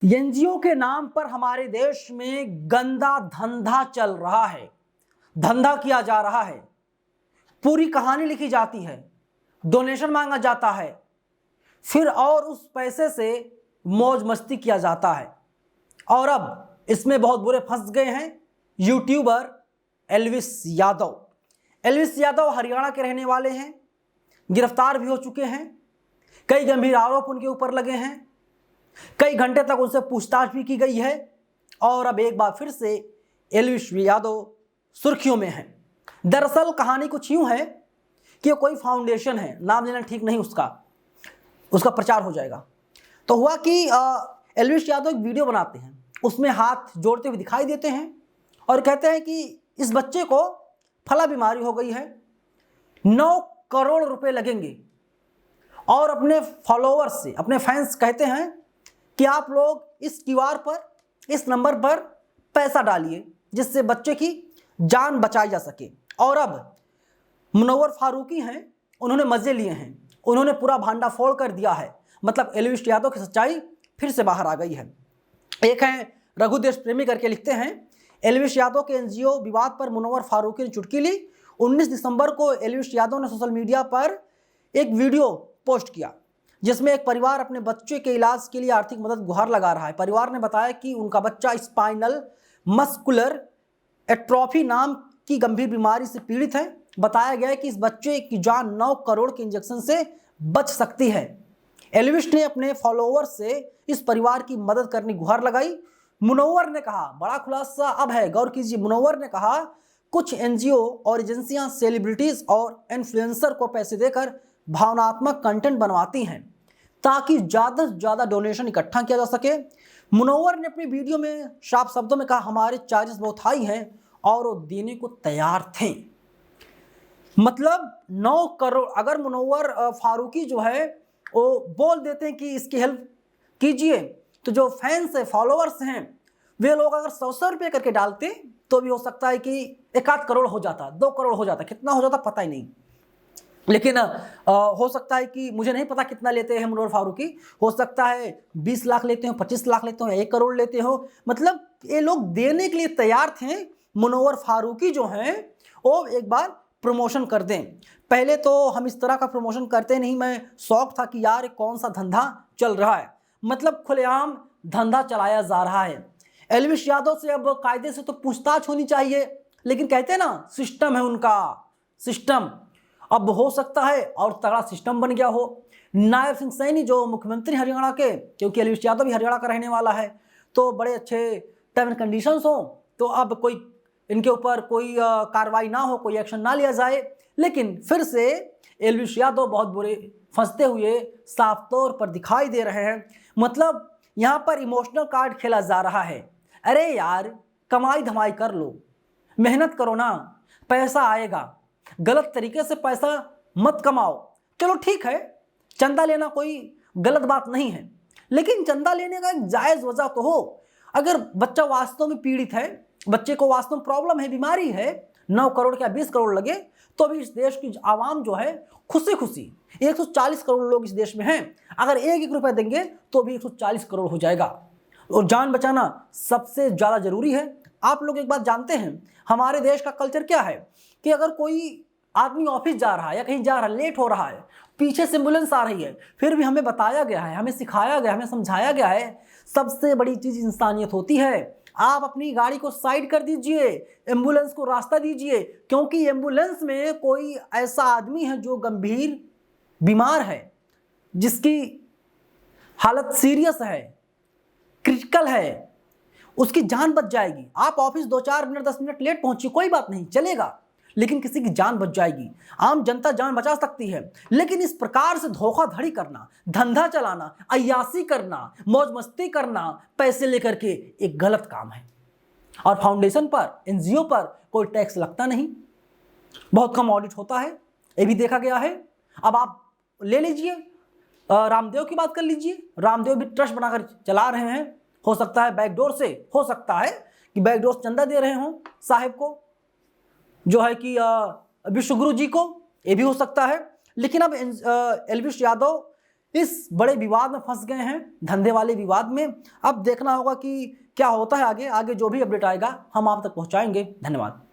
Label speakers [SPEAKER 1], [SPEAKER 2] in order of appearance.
[SPEAKER 1] NGO के नाम पर हमारे देश में गंदा धंधा चल रहा है, धंधा किया जा रहा है, पूरी कहानी लिखी जाती है, डोनेशन मांगा जाता है, फिर और उस पैसे से मौज मस्ती किया जाता है। और अब इसमें बहुत बुरे फंस गए हैं YouTuber Elvis Yadav. Elvis Yadav Haryana के रहने वाले हैं, गिरफ्तार भी हो चुके हैं, कई गंभीर आरोप उनके ऊपर लगे हैं, कई घंटे तक उनसे पूछताछ भी की गई है और अब एक बार फिर से एल्विस यादव सुर्खियों में है। दरअसल कहानी कुछ यूं है कि कोई फाउंडेशन है, नाम लेना ठीक नहीं, उसका प्रचार हो जाएगा। तो हुआ कि एल्विस यादव एक वीडियो बनाते हैं, उसमें हाथ जोड़ते हुए दिखाई देते हैं और कहते हैं कि इस बच्चे को फला बीमारी हो गई है, 9 करोड़ रुपए लगेंगे। और अपने फॉलोअर्स से, अपने फैंस कहते हैं कि आप लोग इस क्यूआर पर, इस नंबर पर पैसा डालिए जिससे बच्चे की जान बचाई जा सके। और अब मुनव्वर फारूकी हैं, उन्होंने मजे लिए हैं, उन्होंने पूरा भांडाफोड़ कर दिया है। मतलब एल्विस यादव की सच्चाई फिर से बाहर आ गई है। एक हैं रघु देश प्रेमी करके लिखते हैं, एल्विस यादव के एनजीओ विवाद पर मुनव्वर फारूकी ने चुटकी ली। 19 दिसंबर को एल्विस यादव ने सोशल मीडिया पर एक वीडियो पोस्ट किया जिसमें एक परिवार अपने बच्चे के इलाज के लिए आर्थिक मदद गुहार लगा रहा है। परिवार ने बताया कि उनका बच्चा स्पाइनल मस्कुलर एट्रोफी नाम की गंभीर बीमारी से पीड़ित है। बताया गया है कि इस बच्चे की जान 9 करोड़ के इंजेक्शन से बच सकती है। एल्विस ने अपने फॉलोअर्स से इस परिवार की मदद करने गुहार लगाई। मुनव्वर ने कहा, बड़ा खुलासा अब है, गौर कीजिए, मुनव्वर ने कहा कुछ एनजीओ और एजेंसियां सेलिब्रिटीज और इन्फ्लुएंसर को पैसे देकर भावनात्मक कंटेंट बनवाती हैं ताकि ज़्यादा से ज़्यादा डोनेशन इकट्ठा किया जा सके। मुनव्वर ने अपनी वीडियो में साफ शब्दों में कहा, हमारे चार्जेस बहुत हाई हैं और वो देने को तैयार थे। मतलब 9 करोड़ अगर मुनव्वर फारूकी जो है वो बोल देते हैं कि इसकी हेल्प कीजिए, तो जो फैंस है, फॉलोअर्स हैं, वे लोग अगर 100 रुपये करके डालते तो भी हो सकता है कि 1 करोड़ हो जाता, 2 करोड़ हो जाता, कितना हो जाता पता ही नहीं। लेकिन हो सकता है कि, मुझे नहीं पता कितना लेते हैं मुनव्वर फारूकी, हो सकता है 20 लाख लेते हो, 25 लाख लेते हो, 1 करोड़ लेते हो। मतलब ये लोग देने के लिए तैयार थे। मुनव्वर फारूकी जो हैं वो एक बार प्रमोशन कर दें। पहले तो हम इस तरह का प्रमोशन करते नहीं, मैं शौक था कि यार कौन सा धंधा चल रहा है, मतलब खुलेआम धंधा चलाया जा रहा है। एल्विस यादव से अब कायदे से तो पूछताछ होनी चाहिए, लेकिन कहते हैं ना, सिस्टम है उनका, सिस्टम। अब हो सकता है और तगड़ा सिस्टम बन गया हो। नायब सिंह सैनी जो मुख्यमंत्री हरियाणा के, क्योंकि एल्विस यादव भी हरियाणा का रहने वाला है, तो बड़े अच्छे टर्म एंड कंडीशंस हो, तो अब कोई इनके ऊपर कोई कार्रवाई ना हो, कोई एक्शन ना लिया जाए। लेकिन फिर से एल्विस यादव बहुत बुरे फंसते हुए साफ तौर पर दिखाई दे रहे हैं। मतलब यहाँ पर इमोशनल कार्ड खेला जा रहा है। अरे यार, कमाई धमाई कर लो, मेहनत करो ना, पैसा आएगा, गलत तरीके से पैसा मत कमाओ। चलो ठीक है, चंदा लेना कोई गलत बात नहीं है, लेकिन चंदा लेने का एक जायज़ वजह तो हो। अगर बच्चा वास्तव में पीड़ित है, बच्चे को वास्तव में प्रॉब्लम है, बीमारी है, 9 करोड़ क्या 20 करोड़ लगे तो भी इस देश की आवाम जो है खुशी खुशी, 140 करोड़ लोग इस देश में हैं, अगर 1-1 रुपया देंगे तो भी 140 करोड़ हो जाएगा। और जान बचाना सबसे ज़्यादा जरूरी है। आप लोग एक बात जानते हैं, हमारे देश का कल्चर क्या है कि अगर कोई आदमी ऑफिस जा रहा है या कहीं जा रहा है, लेट हो रहा है, पीछे से एम्बुलेंस आ रही है, फिर भी हमें बताया गया है, हमें सिखाया गया, हमें समझाया गया है, सबसे बड़ी चीज़ इंसानियत होती है। आप अपनी गाड़ी को साइड कर दीजिए, एम्बुलेंस को रास्ता दीजिए, क्योंकि एम्बुलेंस में कोई ऐसा आदमी है जो गंभीर बीमार है, जिसकी हालत सीरियस है, क्रिटिकल है, उसकी जान बच जाएगी। आप ऑफिस 2-4 मिनट 10 मिनट लेट पहुंचिए, कोई बात नहीं, चलेगा, लेकिन किसी की जान बच जाएगी। आम जनता जान बचा सकती है, लेकिन इस प्रकार से धोखाधड़ी करना, धंधा चलाना, अय्यासी करना, मौज मस्ती करना पैसे लेकर के, एक गलत काम है। और फाउंडेशन पर, एनजीओ पर कोई टैक्स लगता नहीं, बहुत कम ऑडिट होता है, ये भी देखा गया है। अब आप ले लीजिए, रामदेव की बात कर लीजिए, रामदेव भी ट्रस्ट बनाकर चला रहे हैं, हो सकता है बैकडोर से, हो सकता है कि बैकडोर से चंदा दे रहे हों साहेब को, जो है कि विश्व गुरु जी को, ये भी हो सकता है। लेकिन अब एल्विस यादव इस बड़े विवाद में फंस गए हैं, धंधे वाले विवाद में। अब देखना होगा कि क्या होता है आगे। आगे जो भी अपडेट आएगा हम आप तक पहुंचाएंगे। धन्यवाद।